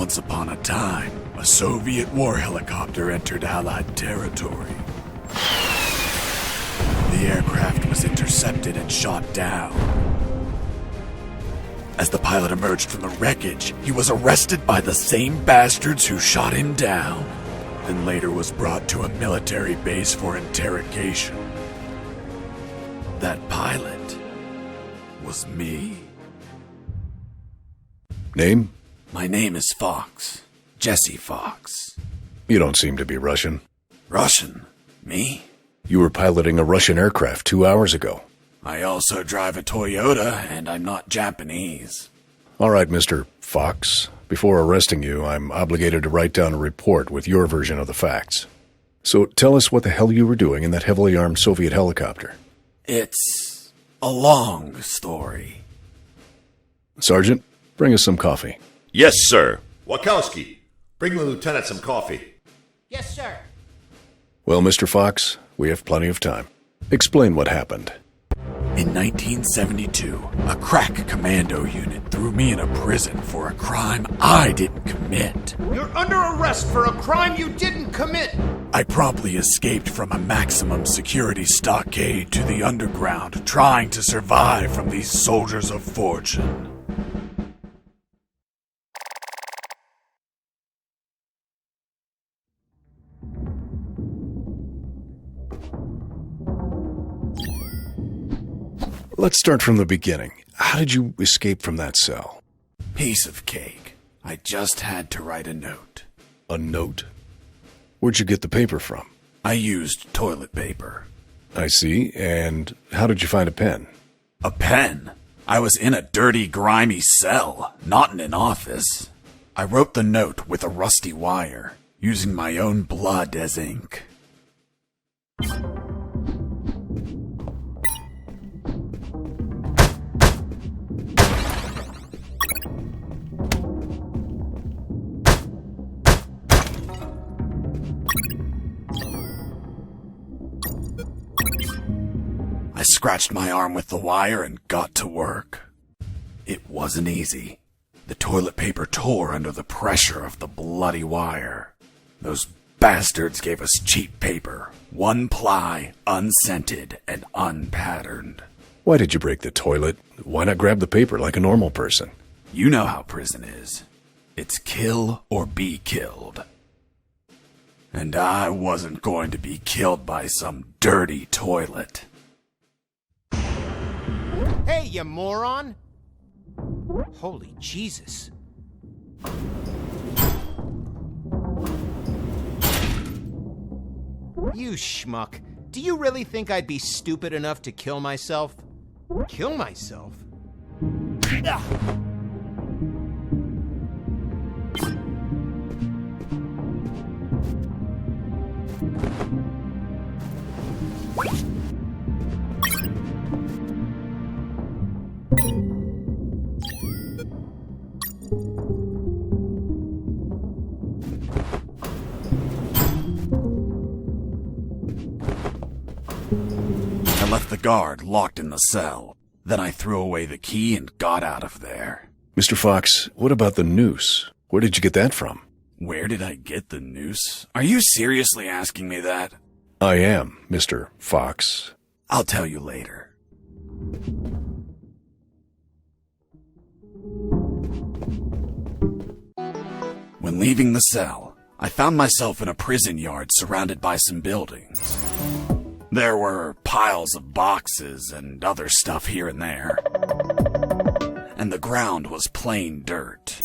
Once upon a time, a Soviet war helicopter entered Allied territory. The aircraft was intercepted and shot down. As the pilot emerged from the wreckage, he was arrested by the same bastards who shot him down, and later was brought to a military base for interrogation. That pilot was me. Name? My name is Fox. Jesse Fox. You don't seem to be Russian. Russian? Me? You were piloting a Russian aircraft 2 hours ago. I also drive a Toyota, and I'm not Japanese. All right, Mr. Fox. Before arresting you, I'm obligated to write down a report with your version of the facts. So tell us what the hell you were doing in that heavily armed Soviet helicopter. It's a long story. Sergeant, bring us some coffee. Yes, sir. Wachowski, bring the lieutenant some coffee. Yes, sir. Well, Mr. Fox, we have plenty of time. Explain what happened. In 1972, a crack commando unit threw me in a prison for a crime I didn't commit. You're under arrest for a crime you didn't commit. I promptly escaped from a maximum security stockade to the underground, trying to survive from these soldiers of fortune. Let's start from the beginning. How did you escape from that cell? Piece of cake. I just had to write a note. A note? Where'd you get the paper from? I used toilet paper. I see. And how did you find a pen? A pen? I was in a dirty, grimy cell, not in an office. I wrote the note with a rusty wire, using my own blood as ink. I scratched my arm with the wire and got to work. It wasn't easy. The toilet paper tore under the pressure of the bloody wire. Those bastards gave us cheap paper, one ply, unscented, and unpatterned. Why did you break the toilet? Why not grab the paper like a normal person? You know how prison is. It's kill or be killed. And I wasn't going to be killed by some dirty toilet. Hey, you moron! Holy Jesus. You schmuck. Do you really think I'd be stupid enough to kill myself? Kill myself? Ugh. I left the guard locked in the cell. Then I threw away the key and got out of there. Mr. Fox, what about the noose? Where did you get that from? Where did I get the noose? Are you seriously asking me that? I am, Mr. Fox. I'll tell you later. When leaving the cell, I found myself in a prison yard surrounded by some buildings. There were piles of boxes and other stuff here and there. And the ground was plain dirt.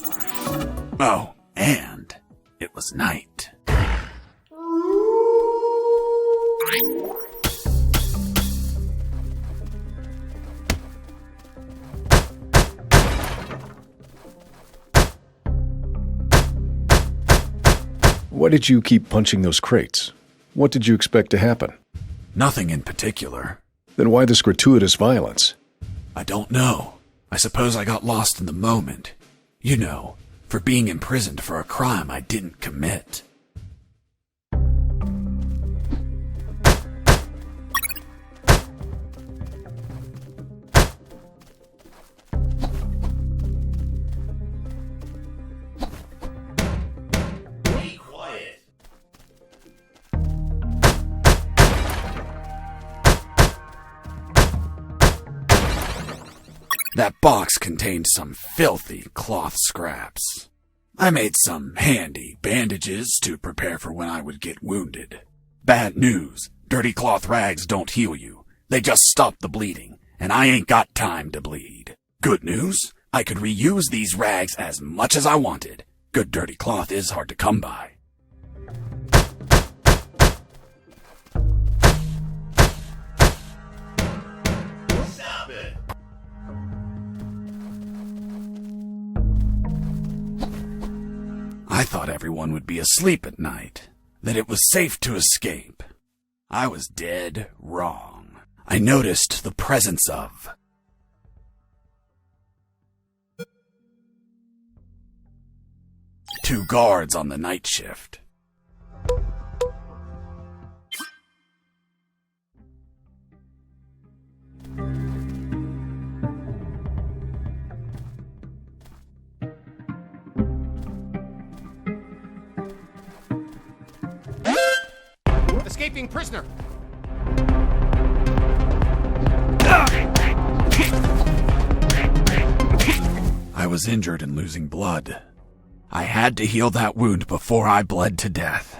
Oh, and it was night. Why did you keep punching those crates? What did you expect to happen? Nothing in particular. Then why this gratuitous violence? I don't know. I suppose I got lost in the moment. You know, for being imprisoned for a crime I didn't commit. That box contained some filthy cloth scraps. I made some handy bandages to prepare for when I would get wounded. Bad news, dirty cloth rags don't heal you. They just stop the bleeding, and I ain't got time to bleed. Good news, I could reuse these rags as much as I wanted. Good dirty cloth is hard to come by. Stop it! I thought everyone would be asleep at night, that it was safe to escape. I was dead wrong. I noticed the presence of 2 guards on the night shift. Escaping prisoner! I was injured and losing blood. I had to heal that wound before I bled to death.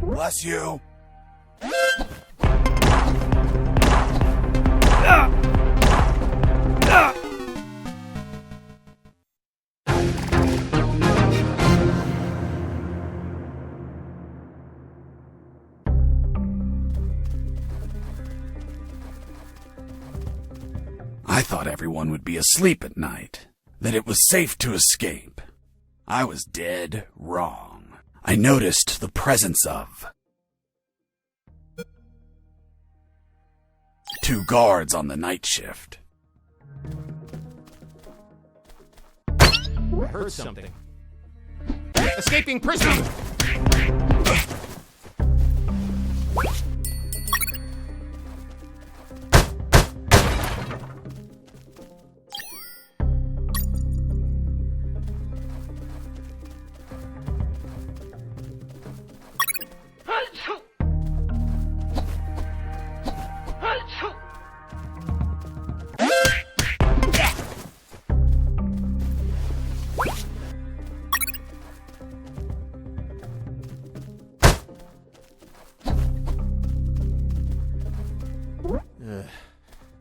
Bless you. I thought everyone would be asleep at night, that it was safe to escape. I was dead wrong. I noticed the presence of 2 guards on the night shift. I heard something. Escaping prisoner!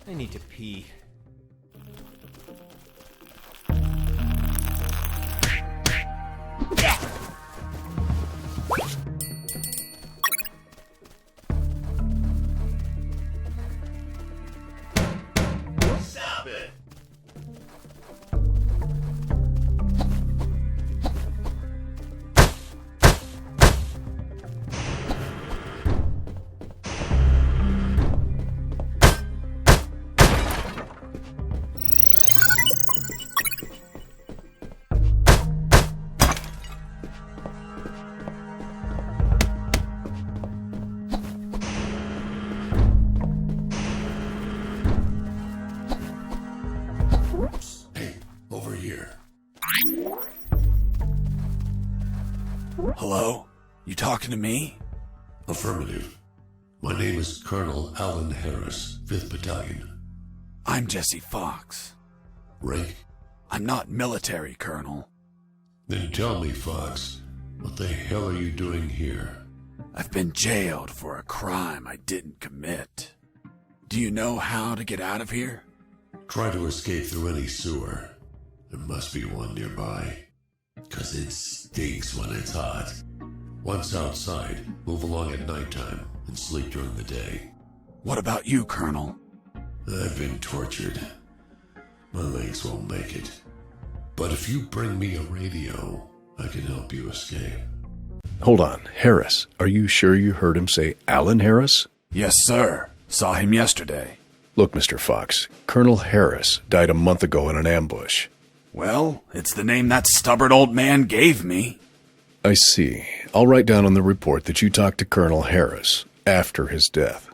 I need to pee. Stop it! Hey, over here. Hello? You talking to me? Affirmative. My name is Colonel Alan Harris, 5th Battalion. I'm Jesse Fox. Rank? I'm not military, Colonel. Then tell me, Fox, what the hell are you doing here? I've been jailed for a crime I didn't commit. Do you know how to get out of here? Try to escape through any sewer. There must be one nearby. 'Cause it stinks when it's hot. Once outside, move along at nighttime and sleep during the day. What about you, Colonel? I've been tortured. My legs won't make it. But if you bring me a radio, I can help you escape. Hold on, Harris. Are you sure you heard him say Alan Harris? Yes, sir. Saw him yesterday. Look, Mr. Fox, Colonel Harris died a month ago in an ambush. Well, it's the name that stubborn old man gave me. I see. I'll write down on the report that you talked to Colonel Harris after his death.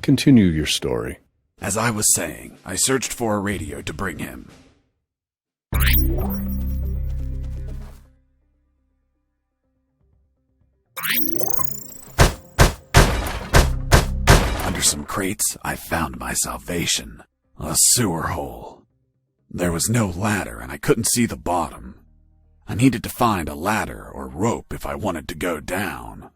Continue your story. As I was saying, I searched for a radio to bring him. Under some crates, I found my salvation. A sewer hole. There was no ladder and I couldn't see the bottom. I needed to find a ladder or rope if I wanted to go down.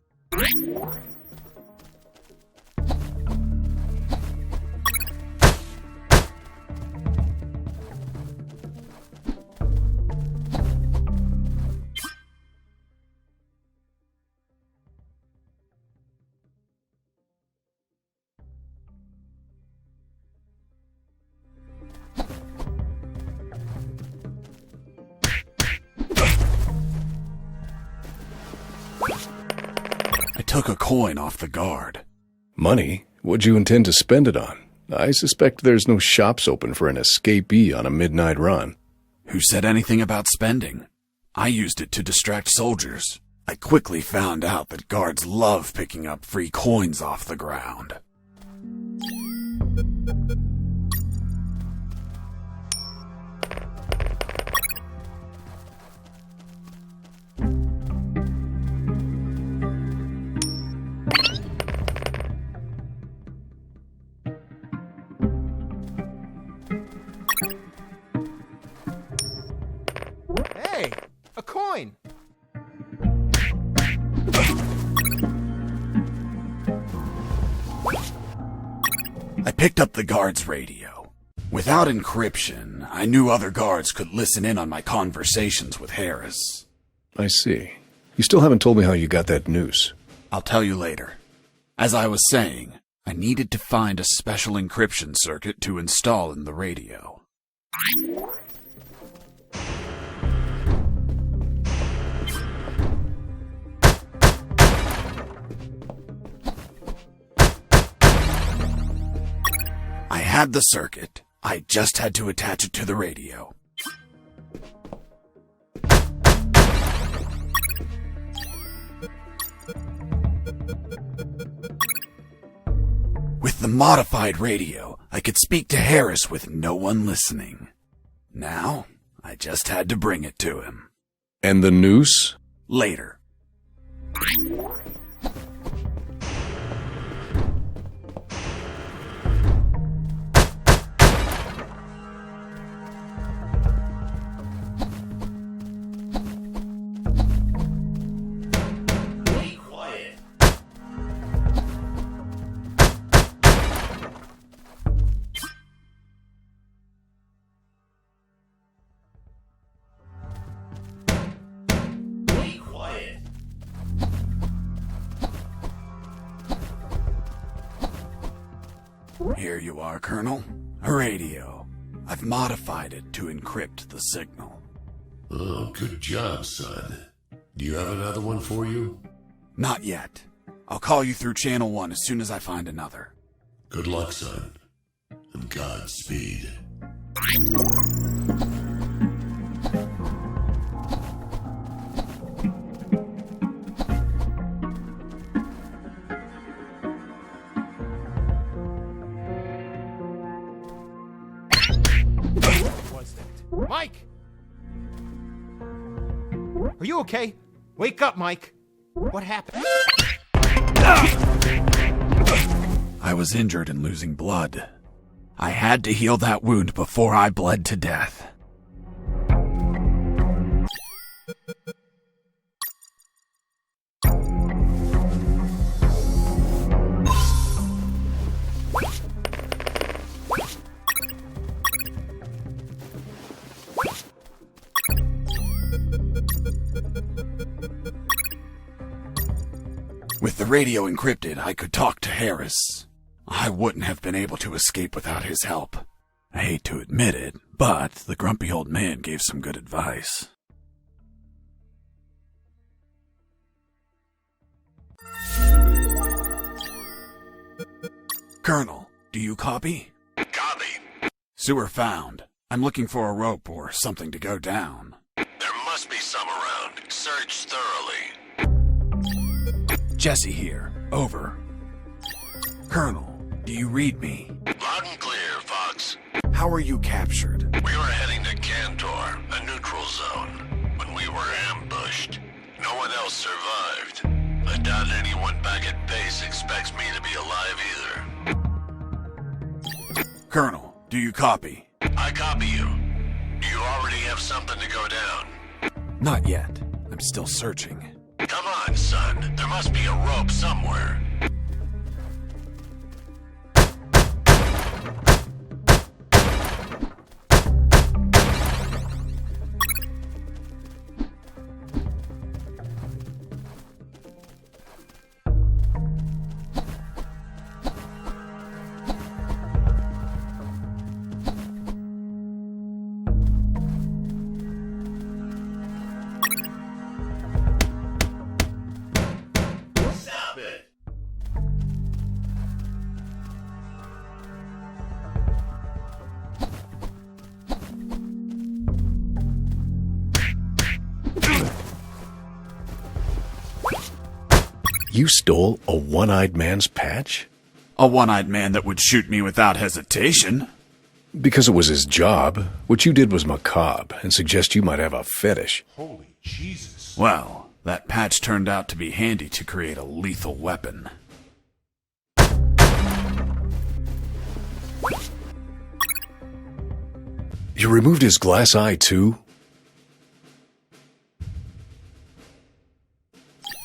I took a coin off the guard. Money? What'd you intend to spend it on? I suspect there's no shops open for an escapee on a midnight run. Who said anything about spending? I used it to distract soldiers. I quickly found out that guards love picking up free coins off the ground. Hey, a coin! I picked up the guard's radio. Without encryption, I knew other guards could listen in on my conversations with Harris. I see. You still haven't told me how you got that noose. I'll tell you later. As I was saying, I needed to find a special encryption circuit to install in the radio. I had the circuit. I just had to attach it to the radio. With the modified radio, I could speak to Harris with no one listening. Now, I just had to bring it to him. And the noose? Later. Here you are, Colonel. A radio. I've modified it to encrypt the signal. Oh, good job, son. Do you have another one for you? Not yet. I'll call you through Channel 1 as soon as I find another. Good luck, son. And Godspeed. Mike! Are you okay? Wake up, Mike! What happened? I was injured and losing blood. I had to heal that wound before I bled to death. With the radio encrypted, I could talk to Harris. I wouldn't have been able to escape without his help. I hate to admit it, but the grumpy old man gave some good advice. Colonel, do you copy? Sewer found. I'm looking for a rope or something to go down. There must be some around. Search thoroughly. Jesse here. Over. Colonel, do you read me? Loud and clear, Fox. How are you captured? We were heading to Cantor, a neutral zone, when we were ambushed. No one else survived. I doubt anyone back at base expects me to be alive either. Colonel, do you copy? I copy you. Do you already have something to go down? Not yet. I'm still searching. Come on, son. There must be a rope somewhere. Stop it! You stole a one-eyed man's patch? A one-eyed man that would shoot me without hesitation. Because it was his job. What you did was macabre and suggest you might have a fetish. Holy Jesus. Well, that patch turned out to be handy to create a lethal weapon. You removed his glass eye, too?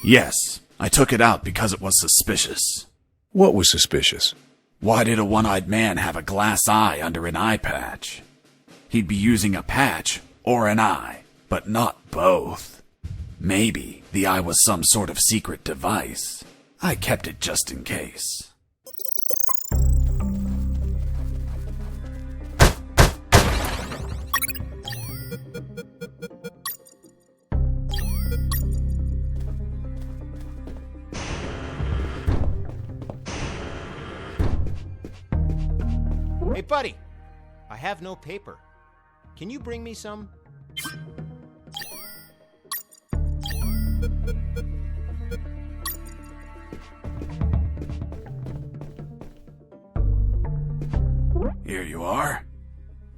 Yes, I took it out because it was suspicious. What was suspicious? Why did a one-eyed man have a glass eye under an eye patch? He'd be using a patch or an eye, but not both. Maybe the eye was some sort of secret device. I kept it just in case. Hey, buddy. I have no paper. Can you bring me some? Here you are.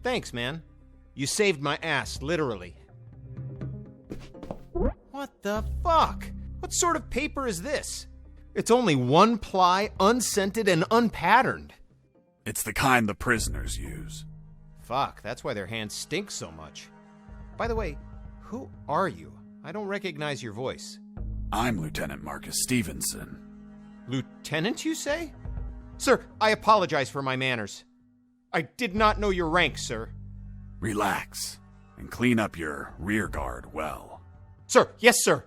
Thanks, man. You saved my ass, literally. What the fuck? What sort of paper is this? It's only one ply, unscented, and unpatterned. It's the kind the prisoners use. Fuck, that's why their hands stink so much. By the way, who are you? I don't recognize your voice. I'm Lieutenant Marcus Stevenson. Lieutenant, you say? Sir, I apologize for my manners. I did not know your rank, sir. Relax and clean up your rear guard well. Sir, yes, sir.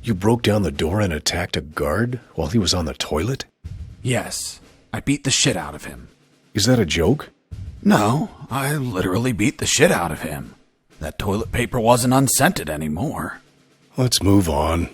You broke down the door and attacked a guard while he was on the toilet? Yes, I beat the shit out of him. Is that a joke? No, I literally beat the shit out of him. That toilet paper wasn't unscented anymore. Let's move on.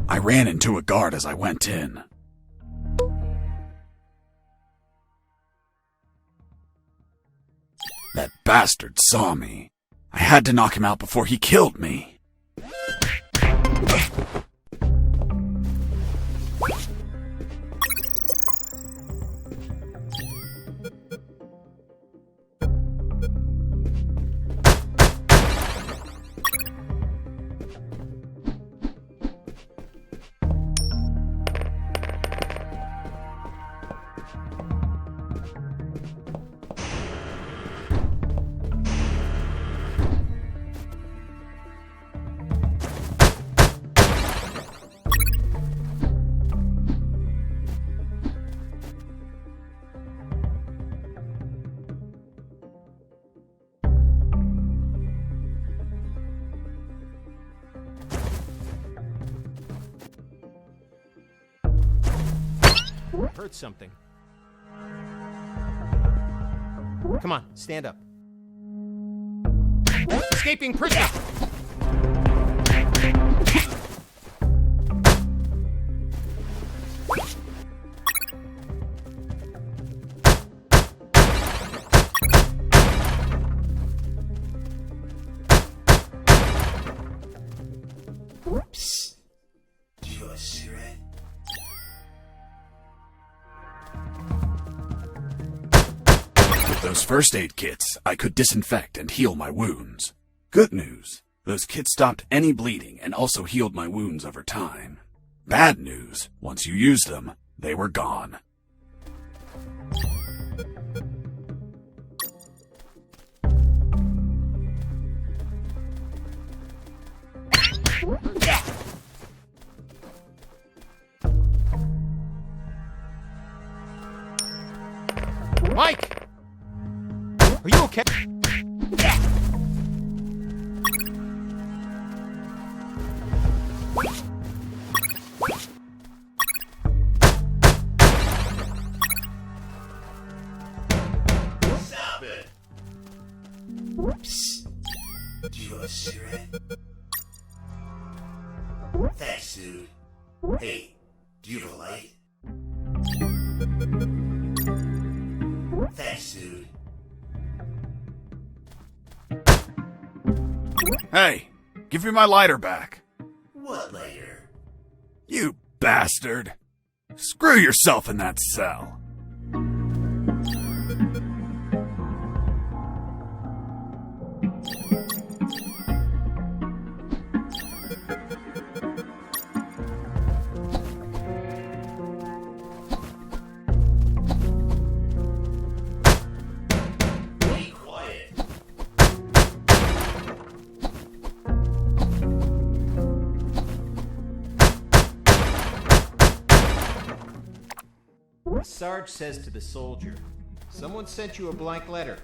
I ran into a guard as I went in. That bastard saw me. I had to knock him out before he killed me. I heard something. Come on, stand up. Escaping prisoner! Psst. Do you have a cigarette? With those first aid kits, I could disinfect and heal my wounds. Good news, those kits stopped any bleeding and also healed my wounds over time. Bad news, once you used them, they were gone. Mike! Are you okay? Stop it! Psst. Do you have a cigarette? Thanks, dude. Hey, do you have a light? Thanks, dude. Hey, give me my lighter back. What later? You bastard. Screw yourself in that cell. Be quiet. The Sarge says to the soldier, "Someone sent you a blank letter."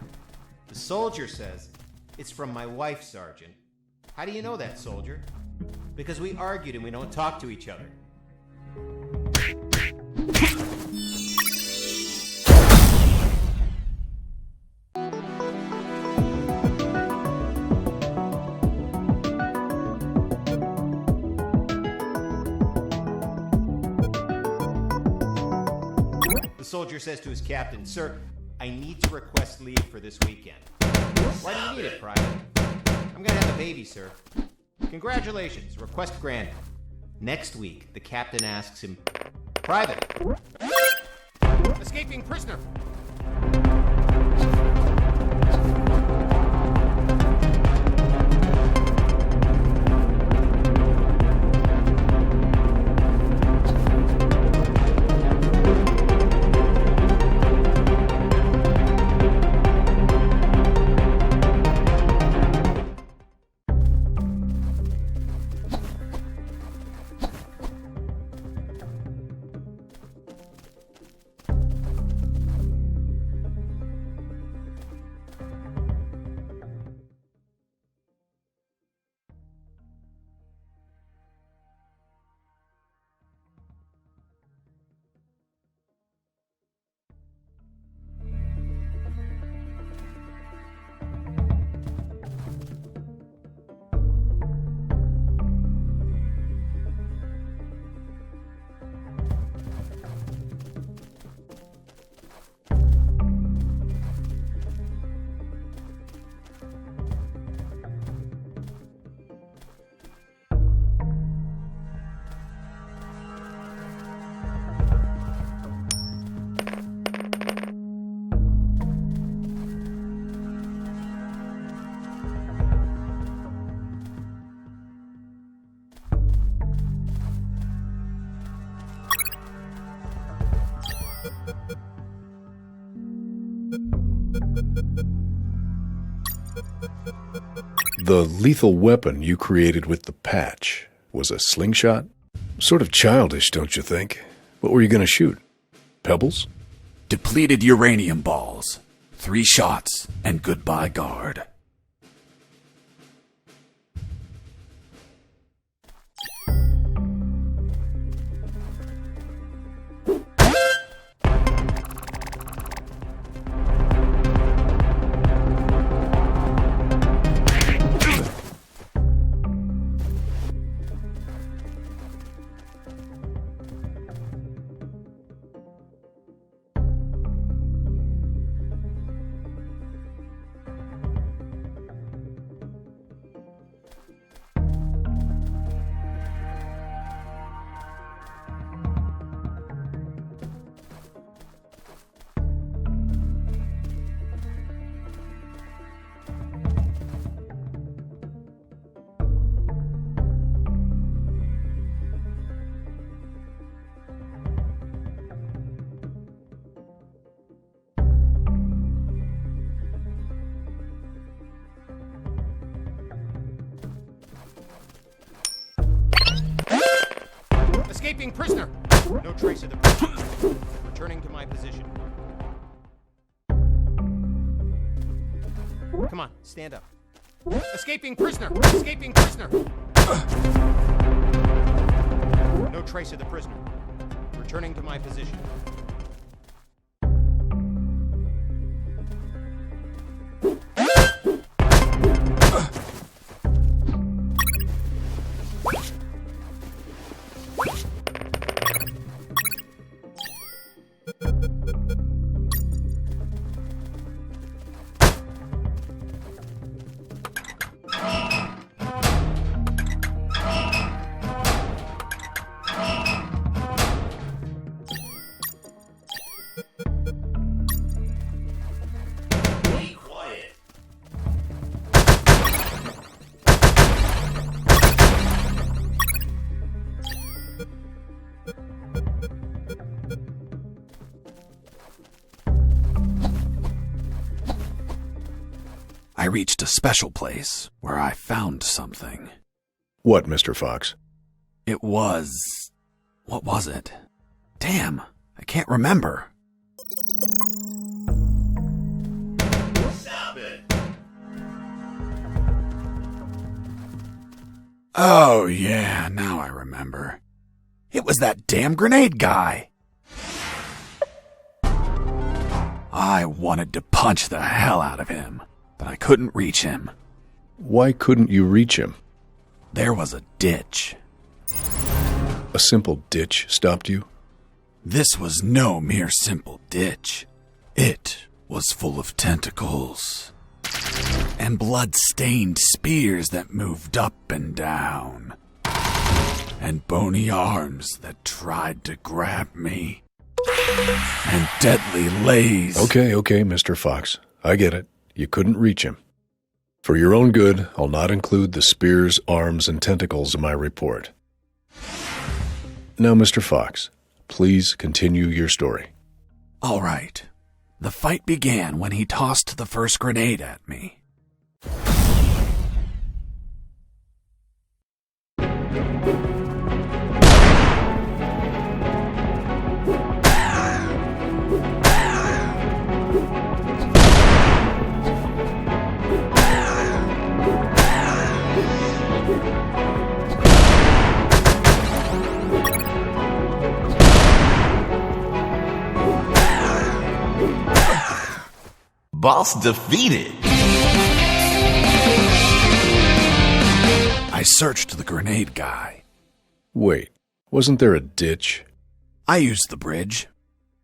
The soldier says, "It's from my wife, Sergeant." How do you know that, soldier? Because we argued and we don't talk to each other. The soldier says to his captain, "Sir, I need to request leave for this weekend." "Why do you need it, Private?" "I'm gonna have a baby, sir." "Congratulations, request granted." Next week, the captain asks him, "Private, escaping prisoner." The lethal weapon you created with the patch was a slingshot? Sort of childish, don't you think? What were you going to shoot? Pebbles? Depleted uranium balls. 3 shots, and goodbye, guard. Escaping prisoner! No trace of the prisoner. Returning to my position. Come on, stand up. Escaping prisoner! Escaping prisoner! No trace of the prisoner. Returning to my position. Be quiet. I reached a special place where I found something. What, Mr. Fox? It was... what was it? Damn, I can't remember. Stop it. Oh, yeah, now I remember. It was that damn grenade guy. I wanted to punch the hell out of him, but I couldn't reach him. Why couldn't you reach him? There was a ditch. A simple ditch stopped you? This was no mere simple ditch. It was full of tentacles and blood-stained spears that moved up and down, and bony arms that tried to grab me, and deadly lays. Okay, Mr. Fox. I get it. You couldn't reach him. For your own good, I'll not include the spears, arms, and tentacles in my report. Now, Mr. Fox, please continue your story. All right. The fight began when he tossed the first grenade at me. Boss defeated. I searched the grenade guy. Wait, wasn't there a ditch? I used the bridge.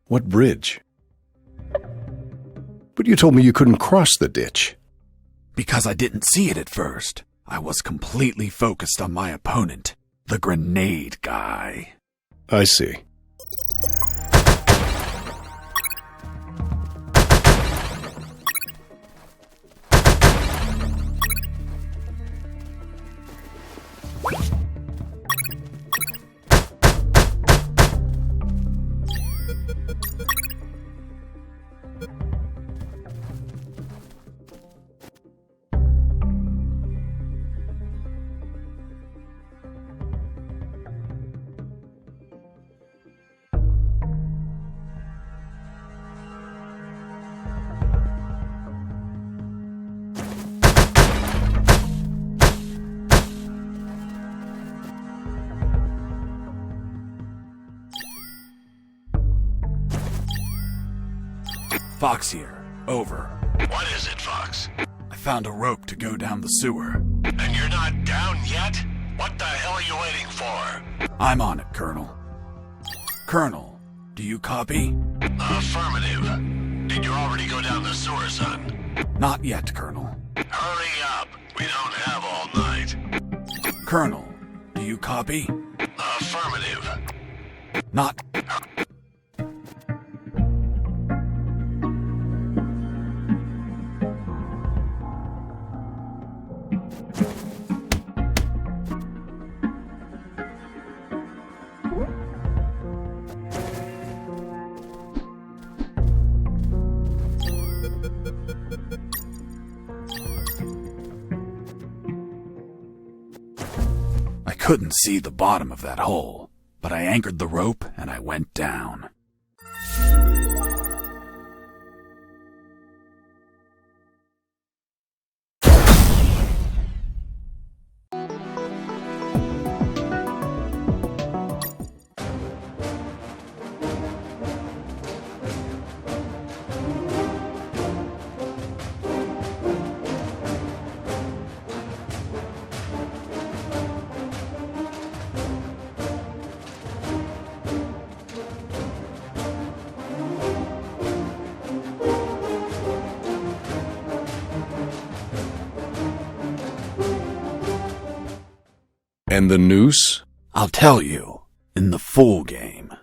What bridge? But you told me you couldn't cross the ditch. Because I didn't see it at first. I was completely focused on my opponent, the grenade guy. I see. Fox here. Over. What is it, Fox? I found a rope to go down the sewer. And you're not down yet? What the hell are you waiting for? I'm on it, Colonel. Colonel, do you copy? Affirmative. Did you already go down the sewer, son? Not yet, Colonel. Hurry up. We don't have all night. Colonel, do you copy? Affirmative. Not... I couldn't see the bottom of that hole, but I anchored the rope and I went down. And the noose? I'll tell you, in the full game.